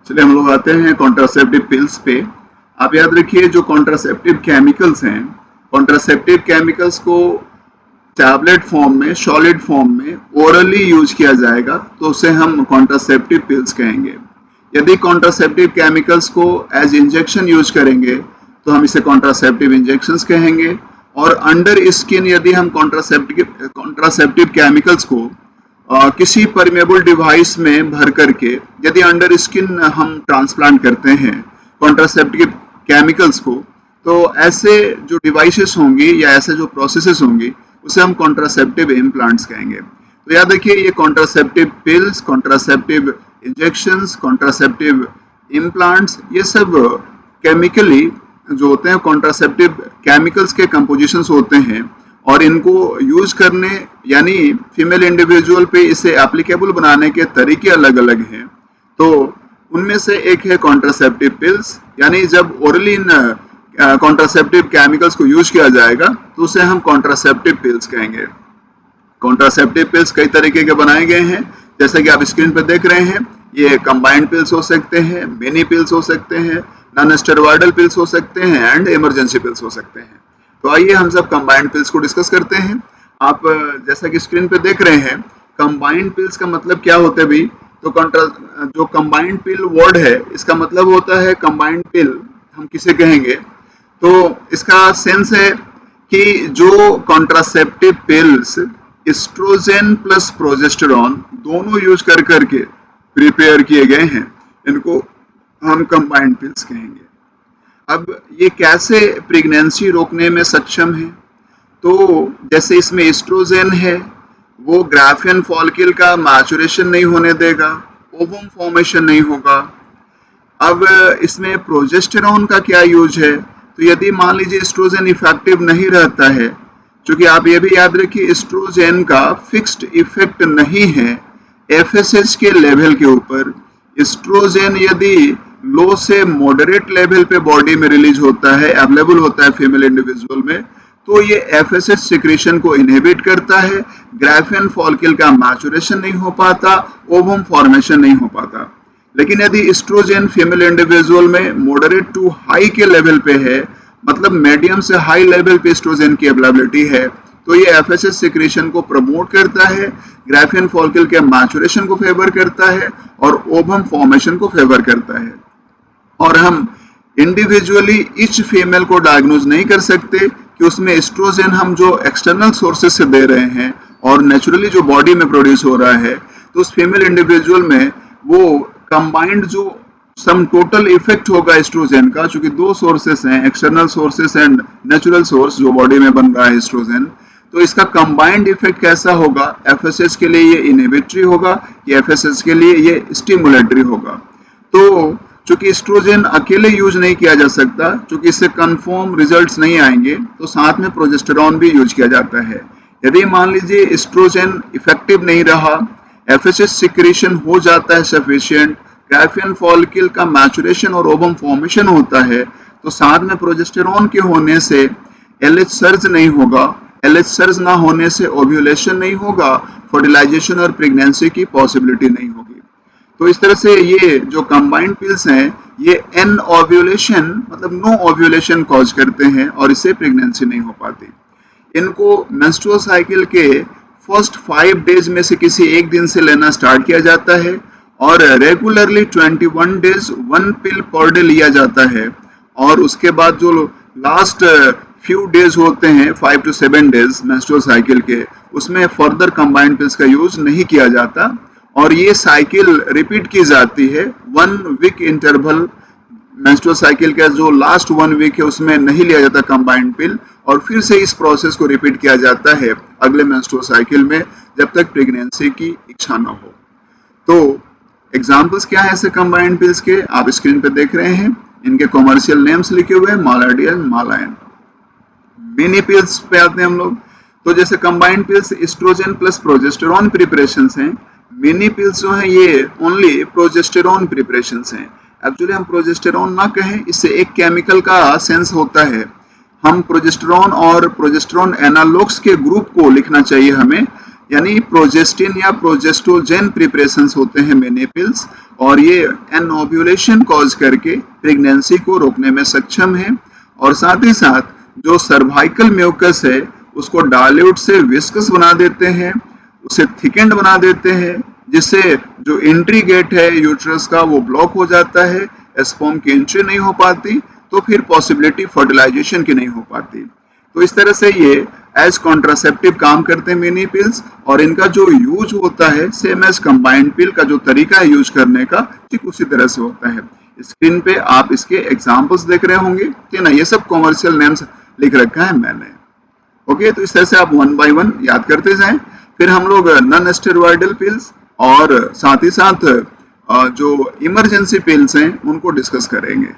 चलिए हम लोग आते हैं कॉन्ट्रासेप्टिव पिल्स पे। आप याद रखिए जो कॉन्ट्रासेप्टिव केमिकल्स हैं, कॉन्ट्रासेप्टिव केमिकल्स को टैबलेट फॉर्म में, सॉलिड फॉर्म में ओरली यूज किया जाएगा तो उसे हम कॉन्ट्रासेप्टिव पिल्स कहेंगे। यदि कॉन्ट्रासेप्टिव केमिकल्स को एज इंजेक्शन यूज करेंगे तो हम इसे कॉन्ट्रासेप्टिव इंजेक्शंस कहेंगे। और अंडर स्किन यदि हम कॉन्ट्रासेप्टिव केमिकल्स को किसी परमेबल डिवाइस में भर करके यदि अंडर स्किन हम ट्रांसप्लांट करते हैं कॉन्ट्रासेप्टिव केमिकल्स को, तो ऐसे जो डिवाइसेस होंगी या ऐसे जो प्रोसेसेस होंगी उसे हम कॉन्ट्रासेप्टिव इम्प्लांट्स कहेंगे। तो याद रखिए ये contraceptive pills, contraceptive injections, contraceptive implants, ये सब केमिकली जो होते हैं कॉन्ट्रासेप्टिव केमिकल्स के कंपोजिशंस होते हैं और इनको यूज करने यानी फीमेल इंडिविजुअल पे इसे एप्लीकेबल बनाने के तरीके अलग अलग हैं। तो उनमें से एक है कॉन्ट्रासेप्टिव पिल्स, यानी जब ओरली इन कॉन्ट्रासेप्टिव केमिकल्स को यूज किया जाएगा तो उसे हम कॉन्ट्रासेप्टिव पिल्स कहेंगे। कॉन्ट्रासेप्टिव पिल्स कई तरीके के बनाए गए हैं, जैसा कि आप स्क्रीन पर देख रहे हैं। ये कंबाइंड पिल्स हो सकते हैं, मिनी पिल्स हो सकते हैं, नॉन स्टेरॉयडल पिल्स हो सकते हैं एंड इमरजेंसी पिल्स हो सकते हैं। तो आइए हम सब कंबाइंड पिल्स को डिस्कस करते हैं। आप जैसा कि स्क्रीन पे देख रहे हैं, कंबाइंड पिल्स का मतलब क्या होता है भी? तो जो कंबाइंड पिल वर्ड है इसका मतलब होता है कंबाइंड पिल हम किसे कहेंगे, तो इसका सेंस है कि जो contraceptive pills estrogen plus progesterone दोनों यूज कर करके प्रिपेयर किए गए हैं, इनको हम कंबाइंड पिल्स कहेंगे। अब ये कैसे प्रेगनेंसी रोकने में सक्षम है? तो जैसे इसमें एस्ट्रोजन है, वो ग्राफियन फॉलिकल का मैचुरेशन नहीं होने देगा, ओवम फॉर्मेशन नहीं होगा। अब इसमें प्रोजेस्टेरॉन का क्या यूज है? तो यदि मान लीजिए एस्ट्रोजन इफेक्टिव नहीं रहता है, क्योंकि आप ये भी याद रखिए एस्ट्रोजन का फिक्स्ड इफेक्ट नहीं है एफएसएच के लेवल के ऊपर। एस्ट्रोजन यदि लो से मॉडरेट लेवल पे बॉडी में रिलीज होता है, अवेलेबल होता है फीमेल इंडिविजुअल में, तो ये एफएसएच सिक्रीशन को इनहिबिट करता है, ग्राफियन फॉलिकल का मैचुरेशन नहीं हो पाता, ओवम फॉर्मेशन नहीं हो पाता। लेकिन यदि एस्ट्रोजन फीमेल इंडिविजुअल में मॉडरेट टू हाई के लेवल पे है, मतलब मीडियम से हाई लेवल पे एस्ट्रोजन की अवेलेबिलिटी है, तो ये एफएसएच सिक्रीशन को प्रमोट करता है, ग्राफियन फॉलिकल के मैचुरेशन को फेवर करता है और ओवम फॉर्मेशन को फेवर करता है। और हम इंडिविजुअली ईच फीमेल को डायग्नोज नहीं कर सकते कि उसमें एस्ट्रोजन हम जो एक्सटर्नल सोर्सेस से दे रहे हैं और नेचुरली जो बॉडी में प्रोड्यूस हो रहा है, तो उस फीमेल इंडिविजुअल में वो कंबाइंड जो सम टोटल इफेक्ट होगा एस्ट्रोजन का, चूंकि दो सोर्सेस हैं, external sources and natural source जो बॉडी में बन रहा है एस्ट्रोजन, तो इसका कंबाइंड इफेक्ट कैसा होगा? एफएसएच के लिए ये इनहिबिटरी होगा, ये एफएसएच के लिए ये स्टिमुलेटरी होगा। तो चूंकि एस्ट्रोजन अकेले यूज नहीं किया जा सकता, चूंकि इससे कंफर्म रिजल्ट्स नहीं आएंगे, तो साथ में प्रोजेस्टेरॉन भी यूज किया जाता है। यदि मान लीजिए एस्ट्रोजन इफेक्टिव नहीं रहा, एफएसएच सिक्रीशन हो जाता है सफिशिएंट, ग्राफियन फॉलिकल का मैचुरेशन और ओवम फॉर्मेशन होता है, तो साथ में प्रोजेस्टेरॉन के होने से एलएच सर्ज नहीं होगा, एलएच सर्ज ना होने से ओव्यूलेशन नहीं होगा, फर्टिलाइजेशन और प्रेगनेंसी की पॉसिबिलिटी नहीं होगी। तो इस तरह से ये जो कंबाइंड पिल्स हैं ये एन ओव्यूलेशन मतलब नो ओव्यूलेशन कॉज करते हैं और इससे प्रेगनेंसी नहीं हो पाती। इनको मेंस्ट्रुअल साइकिल के फर्स्ट 5 डेज में से किसी एक दिन से लेना स्टार्ट किया जाता है और रेगुलरली 21 डेज 1 पिल पर डे लिया जाता है। और उसके बाद जो लास्ट फ्यू डेज होते हैं 5 to 7 डेज मेंस्ट्रुअल साइकिल के, उसमें फर्दर कंबाइंड पिल्स का यूज नहीं किया जाता और ये साइकिल रिपीट की जाती है 1 वीक इंटरवल। मेंस्ट्रुअल साइकिल का जो लास्ट 1 वीक है उसमें नहीं लिया जाता कंबाइंड पिल और फिर से इस प्रोसेस को रिपीट किया जाता है अगले मेंस्ट्रुअल साइकिल में जब तक प्रेगनेंसी की इच्छा न हो। तो एग्जांपल्स क्या है ऐसे कंबाइंड पिल्स के? आप स्क्रीन पे देख रहे हैं, इनके कॉमर्शियल नेम्स लिखे हुए हैं, मालाडियल, मालायन। मिनी पिल्स पे आते हैं हम लोग। तो जैसे combined pills estrogen plus progesterone preparations हैं, मिनी पिल्स जो हैं ये ओनली प्रोजेस्टेरॉन प्रिपरेशंस हैं। एक्चुअली हम प्रोजेस्टेरॉन ना कहें, इससे एक केमिकल का सेंस होता है। हम प्रोजेस्टेरॉन और प्रोजेस्टेरॉन एनालॉग्स के ग्रुप को लिखना चाहिए हमें, यानी प्रोजेस्टिन या प्रोजेस्टोजेन प्रिपरेशंस होते हैं मेनी पिल्स, और ये एनओव्यूलेशन कॉज करके प्रेगनेंसी को रोकने में सक्षम है। और साथ ही साथ जो सर्वाइकल म्यूकस है उसको डाइल्यूट से विस्कस बना देते हैं, उसे थिकेंड बना देते हैं, जिससे जो एंट्री गेट है यूट्रस का वो ब्लॉक हो जाता है, स्पर्म की एंट्री नहीं हो पाती, तो फिर पॉसिबिलिटी फर्टिलाइजेशन की नहीं हो पाती। तो इस तरह से ये एज कॉन्ट्रासेप्टिव काम करते हैं मेनी पिल्स, और इनका जो यूज होता है सेम एज कंबाइंड पिल का जो तरीका है यूज करने का ठीक उसी तरह से होता है। स्क्रीन पे आप इसके एग्जांपल्स देख रहे होंगे, ठीक है ना, ये सब कॉमर्शियल नेम्स लिख रखा है मैंने। ओके, तो इस तरह से आप वन बाय वन याद करते जाएं। फिर हम लोग नॉन स्टेरॉयडल पिल्स और साथ ही साथ जो इमरजेंसी पिल्स हैं उनको डिस्कस करेंगे।